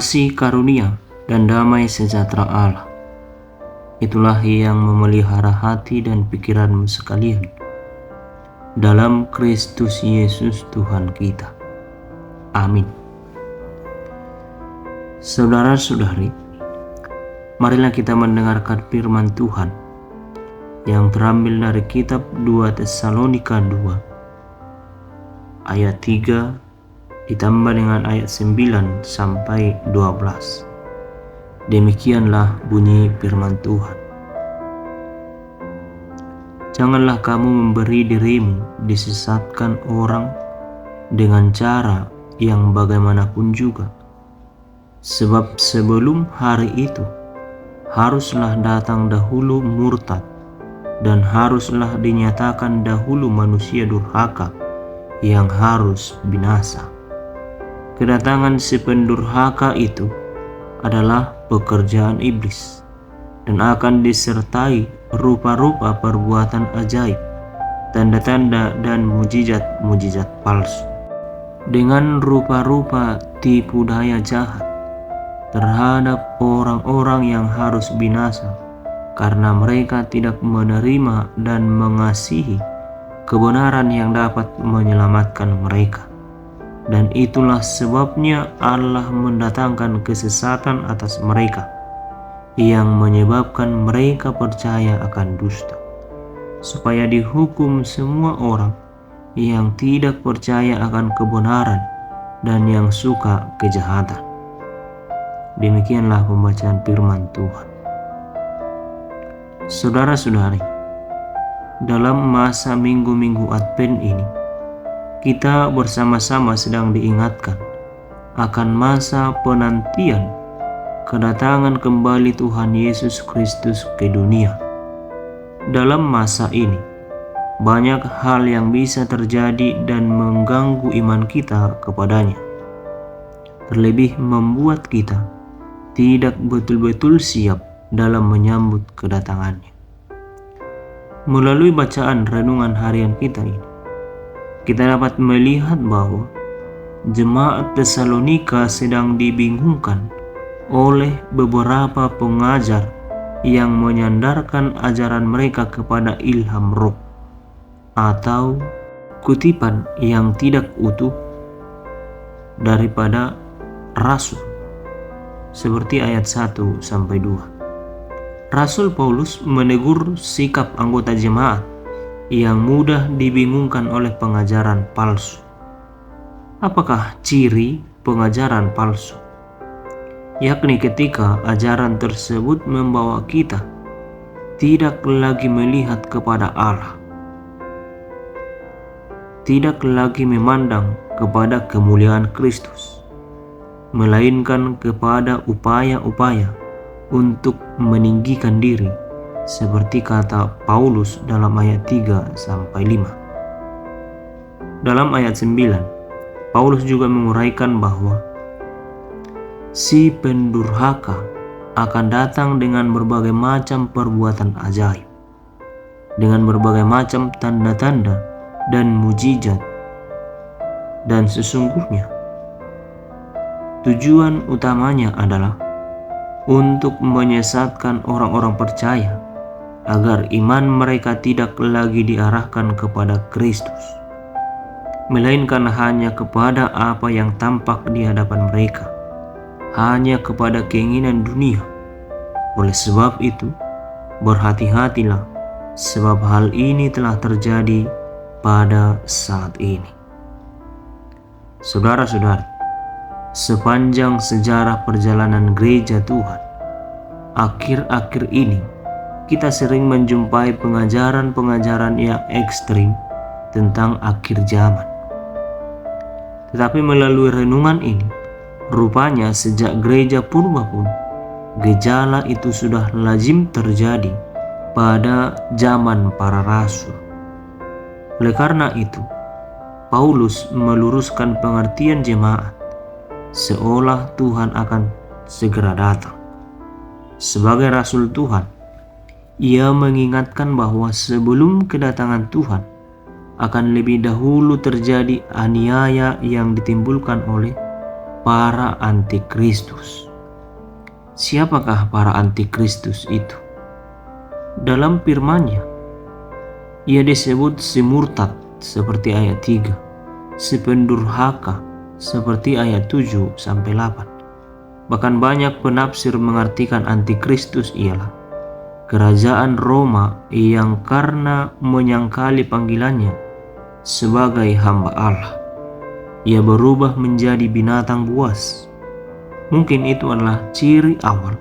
kasih karunia dan damai sejahtera Allah. Itulah yang memelihara hati dan pikiranmu sekalian dalam Kristus Yesus Tuhan kita. Amin. Saudara-saudari, marilah kita mendengarkan firman Tuhan yang terambil dari kitab 2 Tesalonika 2 ayat 3 ditambah dengan ayat 9 sampai 12. Demikianlah bunyi firman Tuhan. Janganlah kamu memberi dirimu disesatkan orang dengan cara yang bagaimanapun juga. Sebab sebelum hari itu haruslah datang dahulu murtad, dan haruslah dinyatakan dahulu manusia durhaka yang harus binasa. Kedatangan si pendurhaka itu adalah pekerjaan iblis, dan akan disertai rupa-rupa perbuatan ajaib, tanda-tanda dan mujizat-mujizat palsu, dengan rupa-rupa tipu daya jahat terhadap orang-orang yang harus binasa, karena mereka tidak menerima dan mengasihi kebenaran yang dapat menyelamatkan mereka. Dan itulah sebabnya Allah mendatangkan kesesatan atas mereka, yang menyebabkan mereka percaya akan dusta, supaya dihukum semua orang yang tidak percaya akan kebenaran dan yang suka kejahatan. Demikianlah pembacaan firman Tuhan. Saudara-saudari, dalam masa minggu-minggu Advent ini, kita bersama-sama sedang diingatkan akan masa penantian kedatangan kembali Tuhan Yesus Kristus ke dunia. Dalam masa ini, banyak hal yang bisa terjadi dan mengganggu iman kita kepadanya, terlebih membuat kita tidak betul-betul siap dalam menyambut kedatangannya. Melalui bacaan renungan harian kita ini, kita dapat melihat bahwa jemaat Tesalonika sedang dibingungkan oleh beberapa pengajar yang menyandarkan ajaran mereka kepada ilham roh atau kutipan yang tidak utuh daripada rasul, seperti ayat 1-2. Rasul Paulus menegur sikap anggota jemaat yang mudah dibingungkan oleh pengajaran palsu. Apakah ciri pengajaran palsu? Yakni ketika ajaran tersebut membawa kita tidak lagi melihat kepada Allah, tidak lagi memandang kepada kemuliaan Kristus, melainkan kepada upaya-upaya untuk meninggikan diri, seperti kata Paulus dalam ayat 3-5. Dalam ayat 9, Paulus juga menguraikan bahwa si pendurhaka akan datang dengan berbagai macam perbuatan ajaib, dengan berbagai macam tanda-tanda dan mujizat, dan sesungguhnya tujuan utamanya adalah untuk menyesatkan orang-orang percaya agar iman mereka tidak lagi diarahkan kepada Kristus, melainkan hanya kepada apa yang tampak di hadapan mereka, hanya kepada keinginan dunia. Oleh sebab itu, berhati-hatilah, sebab hal ini telah terjadi pada saat ini. Saudara-saudari, sepanjang sejarah perjalanan gereja Tuhan, akhir-akhir ini kita sering menjumpai pengajaran-pengajaran yang ekstrim tentang akhir zaman. Tetapi melalui renungan ini, rupanya sejak gereja purba pun, gejala itu sudah lazim terjadi pada zaman para rasul. Oleh karena itu, Paulus meluruskan pengertian jemaat seolah Tuhan akan segera datang. Sebagai rasul Tuhan, ia mengingatkan bahwa sebelum kedatangan Tuhan akan lebih dahulu terjadi aniaya yang ditimbulkan oleh para antikristus. Siapakah para antikristus itu? Dalam firman-Nya, ia disebut si murtad seperti ayat 3, si pendurhaka seperti ayat 7-8. Bahkan banyak penafsir mengartikan antikristus ialah kerajaan Roma yang karena menyangkali panggilannya sebagai hamba Allah, ia berubah menjadi binatang buas. Mungkin itu adalah ciri awal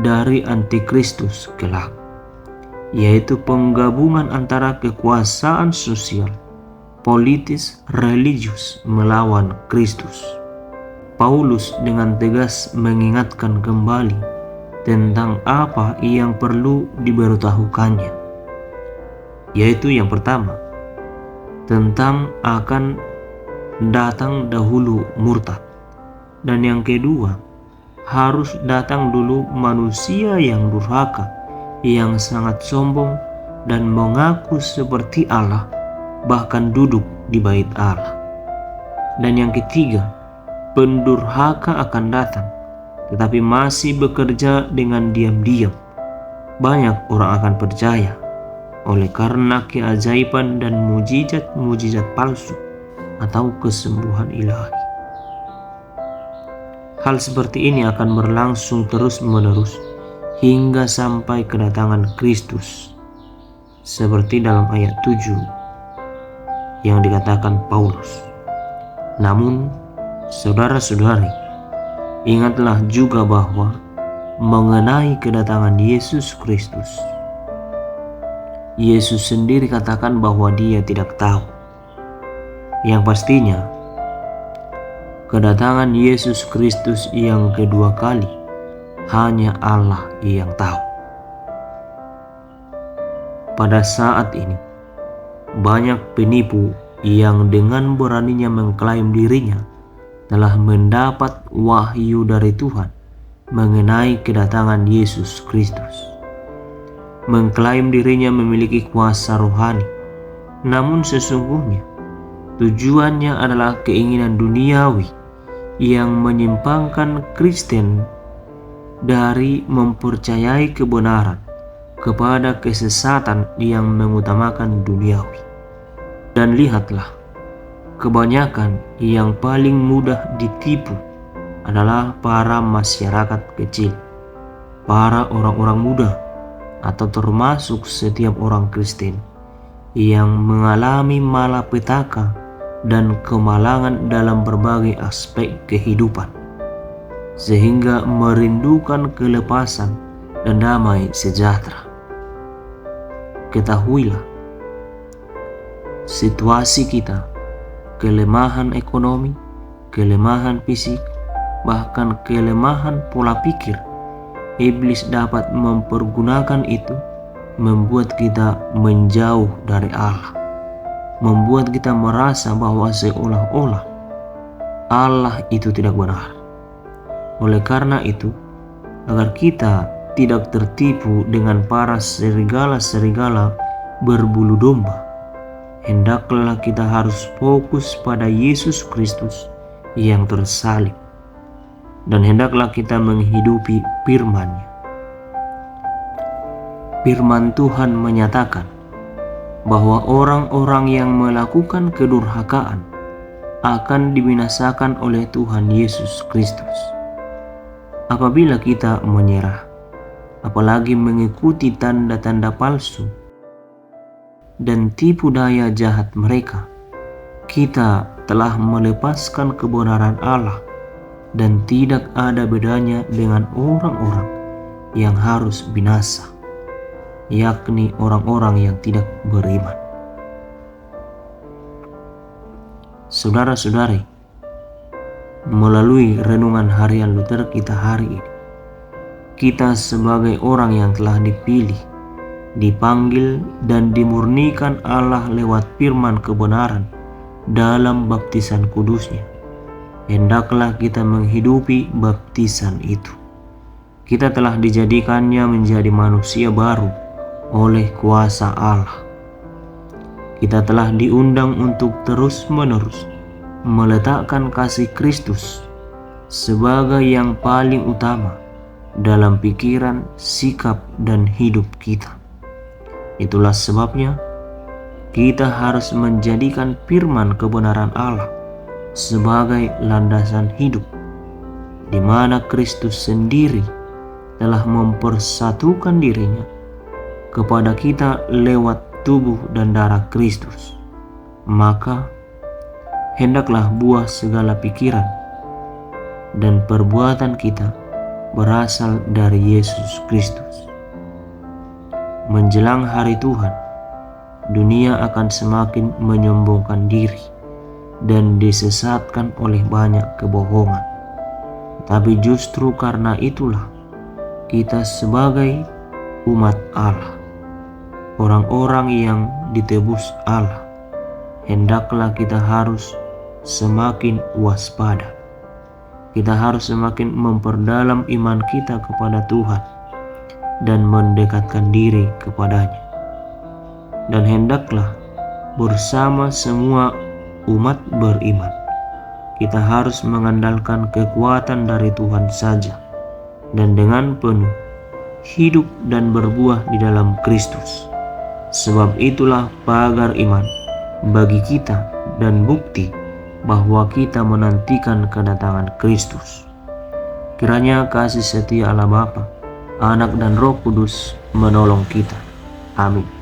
dari antikristus kelak, yaitu penggabungan antara kekuasaan sosial, politis, religius melawan Kristus. Paulus dengan tegas mengingatkan kembali tentang apa yang perlu diberitahukannya, yaitu yang pertama, tentang akan datang dahulu murtad, dan yang kedua, harus datang dulu manusia yang durhaka, yang sangat sombong dan mengaku seperti Allah, bahkan duduk di bait Allah. Dan yang ketiga, pendurhaka akan datang, tetapi masih bekerja dengan diam-diam. Banyak orang akan percaya oleh karena keajaiban dan mujizat-mujizat palsu atau kesembuhan ilahi. Hal seperti ini akan berlangsung terus-menerus hingga sampai kedatangan Kristus, seperti dalam ayat 7 yang dikatakan Paulus. Namun, saudara-saudari, ingatlah juga bahwa mengenai kedatangan Yesus Kristus, Yesus sendiri katakan bahwa Dia tidak tahu. Yang pastinya, kedatangan Yesus Kristus yang kedua kali hanya Allah yang tahu. Pada saat ini, banyak penipu yang dengan beraninya mengklaim dirinya telah mendapat wahyu dari Tuhan mengenai kedatangan Yesus Kristus. Mengklaim dirinya memiliki kuasa rohani, namun sesungguhnya tujuannya adalah keinginan duniawi yang menyimpangkan Kristen dari mempercayai kebenaran kepada kesesatan yang mengutamakan duniawi. Dan lihatlah, kebanyakan yang paling mudah ditipu adalah para masyarakat kecil, para orang-orang muda, atau termasuk setiap orang Kristen yang mengalami malapetaka dan kemalangan dalam berbagai aspek kehidupan, sehingga merindukan kelepasan dan damai sejahtera. Ketahuilah, situasi kita, kelemahan ekonomi, kelemahan fisik, bahkan kelemahan pola pikir, iblis dapat mempergunakan itu membuat kita menjauh dari Allah, membuat kita merasa bahwa seolah-olah Allah itu tidak benar. Oleh karena itu, agar kita tidak tertipu dengan para serigala-serigala berbulu domba, hendaklah kita harus fokus pada Yesus Kristus yang tersalib, dan hendaklah kita menghidupi firman-Nya. Firman Tuhan menyatakan bahwa orang-orang yang melakukan kedurhakaan akan dibinasakan oleh Tuhan Yesus Kristus. Apabila kita menyerah, apalagi mengikuti tanda-tanda palsu dan tipu daya jahat mereka, kita telah melepaskan kebenaran Allah dan tidak ada bedanya dengan orang-orang yang harus binasa, yakni orang-orang yang tidak beriman. Saudara-saudari, melalui renungan harian Luther kita hari ini, kita sebagai orang yang telah dipilih, dipanggil dan dimurnikan Allah lewat firman kebenaran dalam baptisan kudusnya, hendaklah kita menghidupi baptisan itu. Kita telah dijadikannya menjadi manusia baru oleh kuasa Allah. Kita telah diundang untuk terus-menerus meletakkan kasih Kristus sebagai yang paling utama dalam pikiran, sikap, dan hidup kita. Itulah sebabnya kita harus menjadikan firman kebenaran Allah sebagai landasan hidup, di mana Kristus sendiri telah mempersatukan dirinya kepada kita lewat tubuh dan darah Kristus. Maka hendaklah buah segala pikiran dan perbuatan kita berasal dari Yesus Kristus. Menjelang hari Tuhan, dunia akan semakin menyombongkan diri dan disesatkan oleh banyak kebohongan. Tapi justru karena itulah kita sebagai umat Allah, orang-orang yang ditebus Allah, hendaklah kita harus semakin waspada. Kita harus semakin memperdalam iman kita kepada Tuhan dan mendekatkan diri kepadanya. Dan hendaklah bersama semua umat beriman, kita harus mengandalkan kekuatan dari Tuhan saja, dan dengan penuh hidup dan berbuah di dalam Kristus. Sebab itulah pagar iman bagi kita dan bukti bahwa kita menantikan kedatangan Kristus. Kiranya kasih setia Allah Bapa, Anak, dan Roh Kudus menolong kita. Amin.